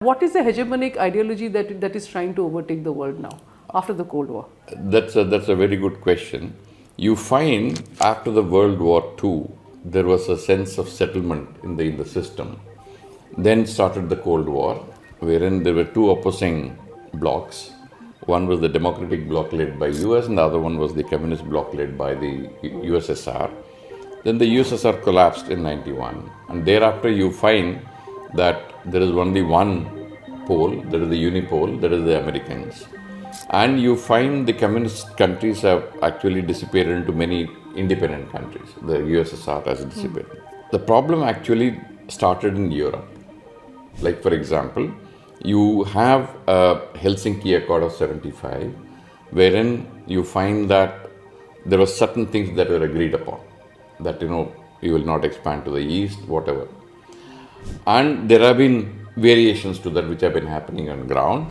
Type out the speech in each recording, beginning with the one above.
What is the hegemonic ideology that is trying to overtake the world now after the Cold War? That's a very good question. You find after the World War II, there was a sense of settlement in the system. Then started the Cold War, wherein there were two opposing blocs. One was the democratic bloc led by US, and the other one was the communist bloc led by the USSR. Then the USSR collapsed in 91, and thereafter you find that there is only one pole, that is the unipole, that is the Americans. And you find the communist countries have actually dissipated into many independent countries. The USSR has dissipated. The problem actually started in Europe. Like for example, you have a Helsinki Accord of 75, wherein you find that there were certain things that were agreed upon. That you will not expand to the east, whatever. And there have been variations to that which have been happening on ground,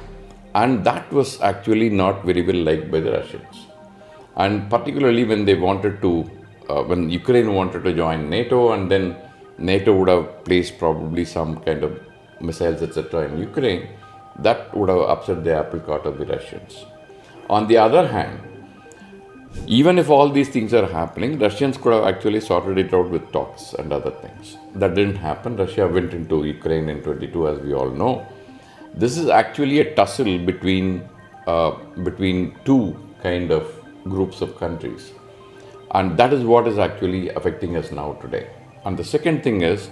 and that was actually not very well liked by the Russians. And particularly when they wanted to, when Ukraine wanted to join NATO, and then NATO would have placed probably some kind of missiles, etc. in Ukraine, that would have upset the apple cart of the Russians. On the other hand, even if all these things are happening, Russians could have actually sorted it out with talks and other things. That didn't happen. Russia went into Ukraine in 22, as we all know. This is actually a tussle between two kind of groups of countries. And that is what is actually affecting us now today. And the second thing is,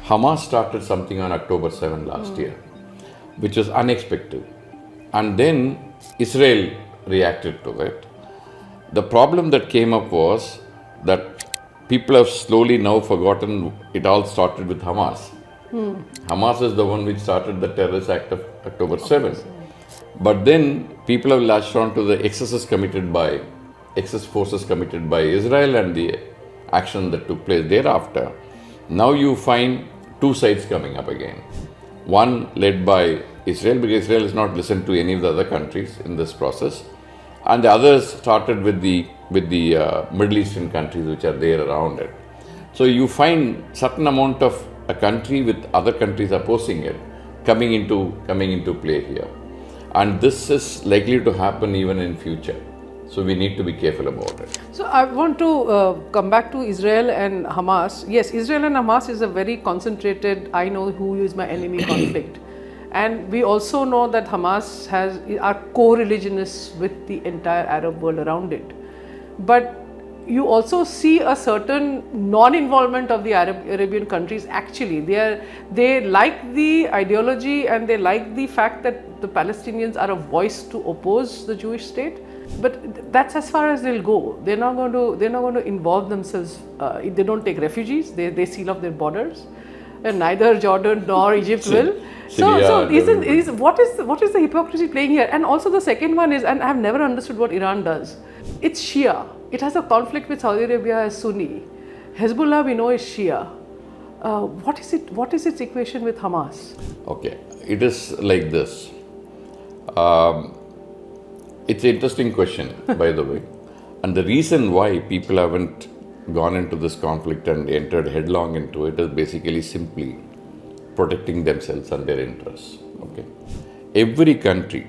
Hamas started something on October 7 last year, which was unexpected. And then Israel reacted to it. The problem that came up was that people have slowly now forgotten it all started with Hamas. Hamas is the one which started the terrorist act of October 7. But then people have latched on to the excess forces committed by Israel and the action that took place thereafter. Now you find two sides coming up again. One led by Israel, because Israel has not listened to any of the other countries in this process. And the others started with the Middle Eastern countries which are there around it. So you find certain amount of a country with other countries opposing it coming into play here. And this is likely to happen even in future. So we need to be careful about it. So I want to come back to Israel and Hamas. Yes, Israel and Hamas is a very concentrated, I know who is my enemy conflict. And we also know that Hamas are co-religionists with the entire Arab world around it. But you also see a certain non-involvement of the Arabian countries. Actually, they like the ideology and they like the fact that the Palestinians are a voice to oppose the Jewish state. But that's as far as they'll go. They're not going to involve themselves. They don't take refugees. They seal off their borders. And neither Jordan nor Egypt will. So what is the hypocrisy playing here? And also the second one is, and I have never understood what Iran does. It's Shia. It has a conflict with Saudi Arabia as Sunni. Hezbollah we know is Shia. What is its equation with Hamas? Okay, it is like this. It's an interesting question, by the way. And the reason why people haven't gone into this conflict and entered headlong into it is basically simply protecting themselves and their interests. Okay, every country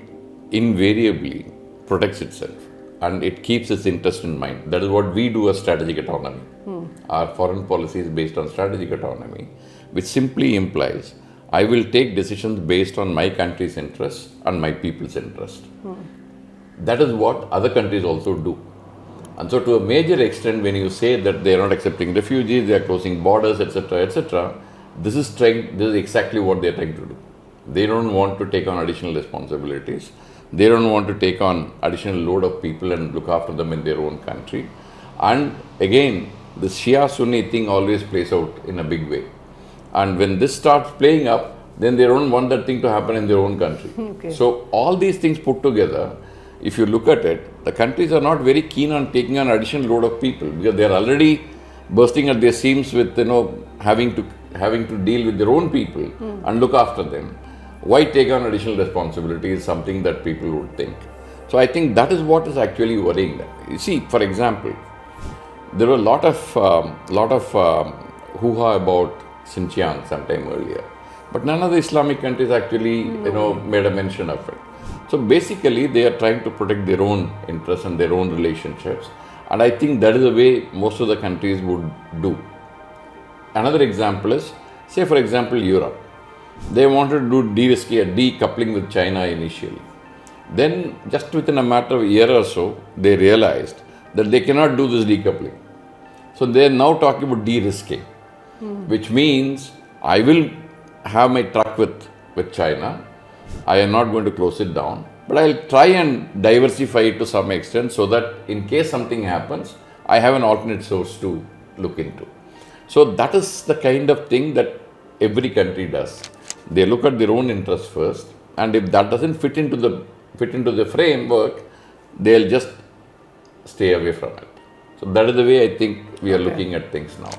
invariably protects itself and it keeps its interest in mind. That is what we do as strategic autonomy. Our foreign policy is based on strategic autonomy, which simply implies I will take decisions based on my country's interests and my people's interest. That is what other countries also do. And so to a major extent, when you say that they are not accepting refugees, they are closing borders, etc., this is exactly what they are trying to do. They don't want to take on additional responsibilities. They don't want to take on additional load of people and look after them in their own country. And again, the Shia-Sunni thing always plays out in a big way. And when this starts playing up, then they don't want that thing to happen in their own country. Okay. So all these things put together, if you look at it, the countries are not very keen on taking on additional load of people because they are already bursting at their seams with having to deal with their own people and look after them. Why take on additional responsibility is something that people would think. So I think that is what is actually worrying them. You see, for example, there were a lot of hoo-ha about Xinjiang sometime earlier. But none of the Islamic countries actually, made a mention of it. So basically, they are trying to protect their own interests and their own relationships. And I think that is the way most of the countries would do. Another example is, say for example, Europe. They wanted to do decoupling with China initially. Then, just within a matter of a year or so, they realized that they cannot do this decoupling. So they are now talking about de-risking, which means I will have my truck with China. I am not going to close it down, but I'll try and diversify it to some extent so that in case something happens, I have an alternate source to look into. So that is the kind of thing that every country does. They look at their own interests first, and if that doesn't fit into the framework, they'll just stay away from it. So that is the way I think we are looking at things now.